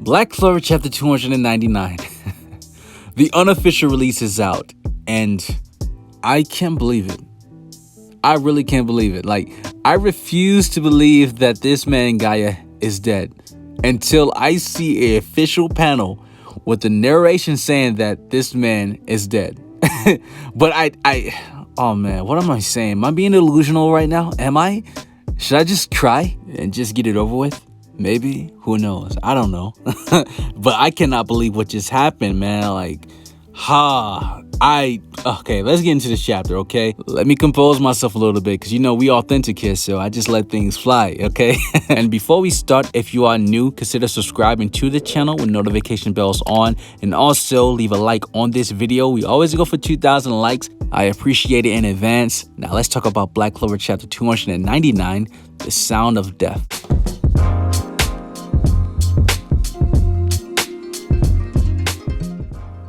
Black Clover Chapter 299. The unofficial release is out, and I can't believe it. I really can't believe it. Like, I refuse to believe that this man Gaja is dead until I see an official panel with the narration saying that this man is dead. But oh man, what am I saying? Am I being delusional right now? Am I? Should I just cry and just get it over with? Maybe. Who knows? I don't know. But I cannot believe what just happened, man. Like, okay, let's get into this chapter, okay? Let me compose myself a little bit, because you know we authentic here, so I just let things fly, okay? And before we start, if you are new, consider subscribing to the channel with notification bells on, and also leave a like on this video. We always go for 2,000 likes. I appreciate it in advance. Now let's talk about Black Clover Chapter 299, The Sound of Death.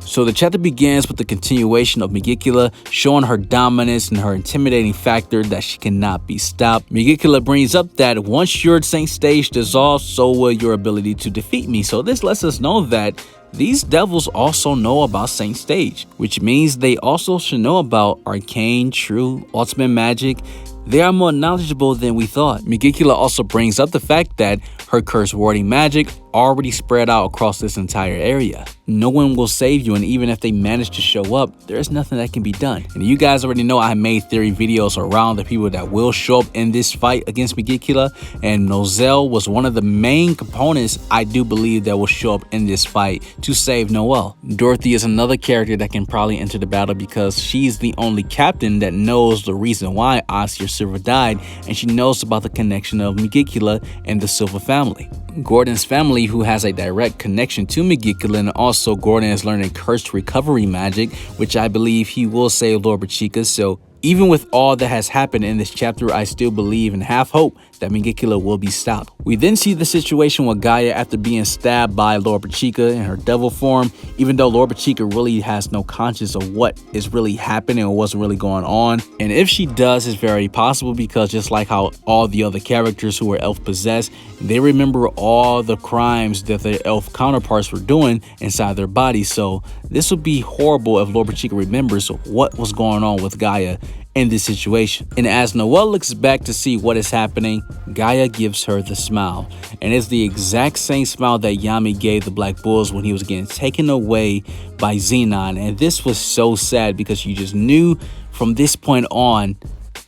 So the chapter begins with the continuation of Megicula showing her dominance and her intimidating factor that she cannot be stopped. Megicula brings up that once your Saint stage dissolves, so will your ability to defeat me. So this lets us know that these devils also know about Saint stage, which means they also should know about arcane, true, ultimate magic. They are more knowledgeable than we thought. Megicula also brings up the fact that her curse warding magic already spread out across this entire area. No one will save you, and even if they manage to show up, there's nothing that can be done. And you guys already know I made theory videos around the people that will show up in this fight against Megicula, and Noelle was one of the main components I do believe that will show up in this fight to save Noelle. Dorothy is another character that can probably enter the battle because she's the only captain that knows the reason why Oscar Silver died, and she knows about the connection of Megicula and the Silver family. Gordon's family, who has a direct connection to Megicula, and also Gordon is learning cursed recovery magic, which I believe he will save Loropechika. So even with all that has happened in this chapter, I still believe and have hope that Megicula will be stopped. We then see the situation with Gaja after being stabbed by Loropechika in her devil form, even though Loropechika really has no conscience of what is really happening or what's really going on. And if she does, it's very possible because just like how all the other characters who are elf possessed, they remember all the crimes that their elf counterparts were doing inside their bodies. So this would be horrible if Loropechika remembers what was going on with Gaja in this situation. And as Noelle looks back to see what is happening, Gaja gives her the smile, and it's the exact same smile that Yami gave the Black Bulls when he was getting taken away by Xenon. And this was so sad because you just knew from this point on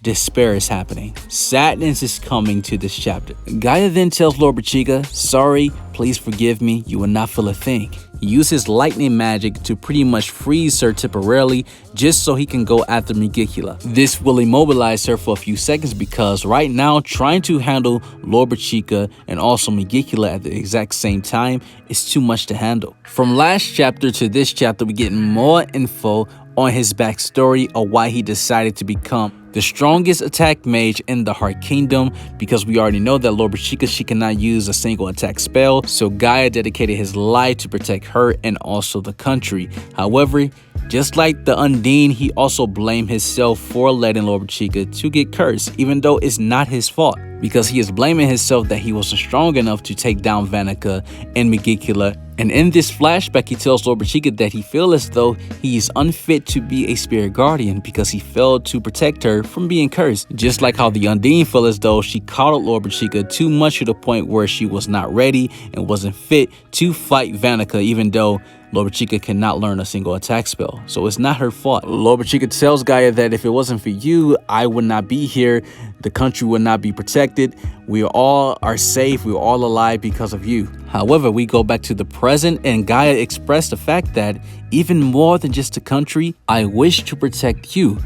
despair is happening. Sadness is coming to this chapter. Gaja then tells Loropechika, sorry, please forgive me, you will not feel a thing. He uses lightning magic to pretty much freeze her temporarily just so he can go after Megicula. This will immobilize her for a few seconds because right now trying to handle Loropechika and also Megicula at the exact same time is too much to handle. From last chapter to this chapter, we get more info on his backstory of why he decided to become the strongest attack mage in the Heart Kingdom, because we already know that Loropechika, she cannot use a single attack spell, so Gaja dedicated his life to protect her and also the country. However, just like the Undine, he also blamed himself for letting Loropechika to get cursed, even though it's not his fault, because he is blaming himself that he wasn't strong enough to take down Vanica and Megicula. And in this flashback, he tells Loropechika that he feels as though he is unfit to be a spirit guardian because he failed to protect her from being cursed. Just like how the Undine felt as though she coddled Loropechika too much to the point where she was not ready and wasn't fit to fight Vanica, even though Loropechika cannot learn a single attack spell. So it's not her fault. Loropechika tells Gaja that if it wasn't for you, I would not be here. The country would not be protected. We all are safe. We're all alive because of you. However, we go back to the present, and Gaja expressed the fact that even more than just the country, I wish to protect you.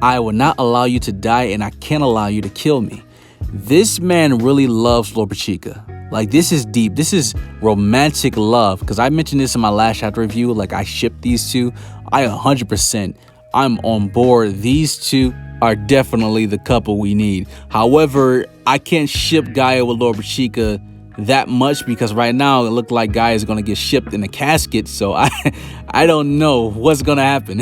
I will not allow you to die, and I can't allow you to kill me. This man really loves Loropechika. Like, this is deep. This is romantic love. Because I mentioned this in my last chapter review. Like, I ship these two. I 100%. I'm on board. These two are definitely the couple we need. However, I can't ship Gaja with Loropechika that much because right now it looked like Gaja is going to get shipped in a casket. So I don't know what's going to happen.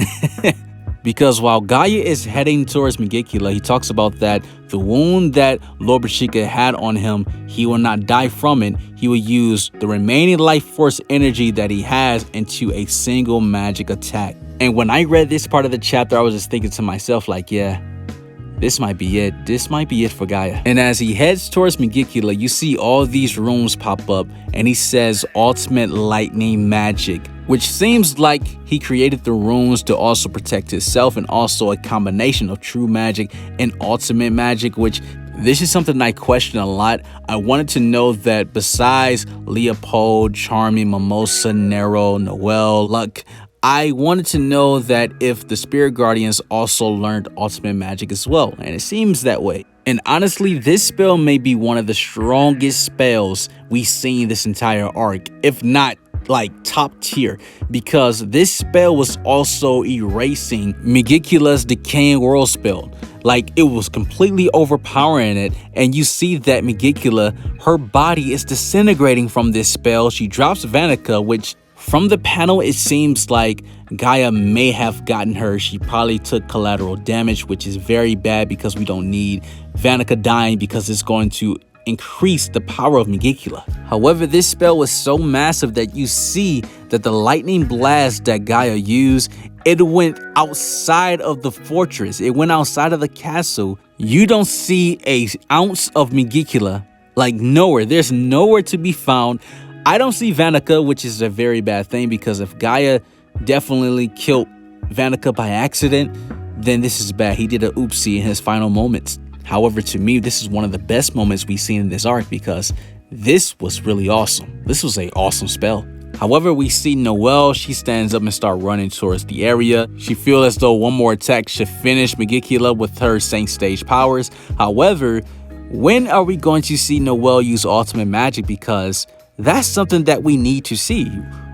Because while Gaia is heading towards Megicula, he talks about that the wound that Loropechika had on him, he will not die from it. He will use the remaining life force energy that he has into a single magic attack. And when I read this part of the chapter, I was just thinking to myself, like, yeah, this might be it. This might be it for Gaia. And as he heads towards Megicula, you see all these rooms pop up, and he says ultimate lightning magic, which seems like he created the runes to also protect himself, and also a combination of true magic and ultimate magic, which this is something I question a lot. I wanted to know that besides Leopold, Charming, Mimosa, Nero, Noelle, Luck, I wanted to know that if the Spirit Guardians also learned ultimate magic as well, and it seems that way. And honestly, this spell may be one of the strongest spells we've seen this entire arc, if not like top tier, because this spell was also erasing Megicula's Decaying World Spell. Like, it was completely overpowering it, and you see that Megicula, her body is disintegrating from this spell. She drops Vanica, which from the panel, it seems like Gaia may have gotten her. She probably took collateral damage, which is very bad because we don't need Vanica dying, because it's going to increase the power of Megicula. However, this spell was so massive that you see that the lightning blast that Gaia used, it went outside of the fortress. It went outside of the castle. You don't see an ounce of Megicula, like nowhere. There's nowhere to be found. I don't see Vanica, which is a very bad thing, because if Gaia definitely killed Vanica by accident, then this is bad. He did a oopsie in his final moments. However, to me, this is one of the best moments we've seen in this arc, because this was really awesome. This was an awesome spell. However, we see Noelle. She stands up and starts running towards the area. She feels as though one more attack should finish Megicula with her Saint Stage powers. However, when are we going to see Noelle use ultimate magic? Because that's something that we need to see.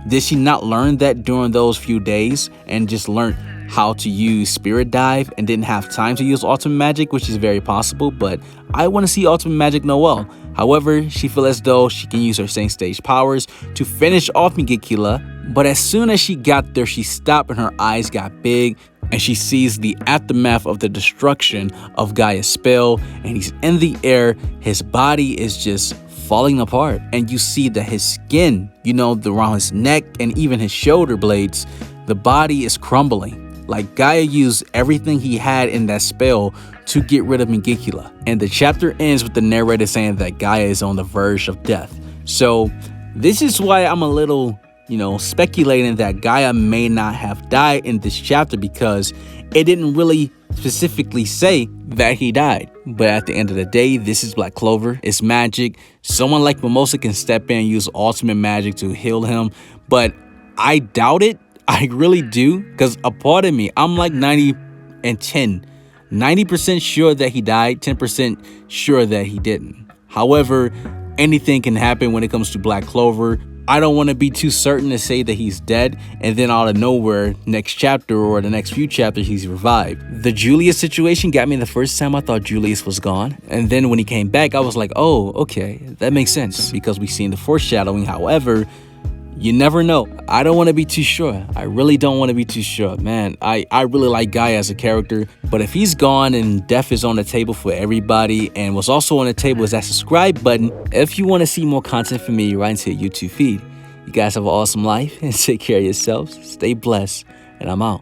Did she not learn that during those few days and just learn how to use Spirit Dive and didn't have time to use ultimate magic, which is very possible? But I want to see ultimate magic Noelle. However, she feels as though she can use her Saint Stage powers to finish off Megicula. But as soon as she got there, she stopped and her eyes got big, and she sees the aftermath of the destruction of Gaia's spell, and he's in the air. His body is just falling apart, and you see that his skin, around his neck and even his shoulder blades, the body is crumbling. Like, Gaia used everything he had in that spell to get rid of Megicula. And the chapter ends with the narrator saying that Gaia is on the verge of death. So this is why I'm a little, speculating that Gaia may not have died in this chapter, because it didn't really specifically say that he died. But at the end of the day, this is Black Clover. It's magic. Someone like Mimosa can step in and use ultimate magic to heal him. But I doubt it. I really do. Because a part of me, I'm like 90 and 10. 90% sure that he died. 10% sure that he didn't. However, anything can happen when it comes to Black Clover. I don't want to be too certain to say that he's dead, and then out of nowhere, next chapter or the next few chapters, he's revived. The Julius situation got me the first time. I thought Julius was gone. And then when he came back, I was like, oh, okay, that makes sense, because we've seen the foreshadowing. However, you never know. I don't want to be too sure. I really don't want to be too sure. Man, I really like Gaia as a character. But if he's gone and death is on the table for everybody, and what's also on the table is that subscribe button. If you want to see more content from me, right into your YouTube feed. You guys have an awesome life and take care of yourselves. Stay blessed, and I'm out.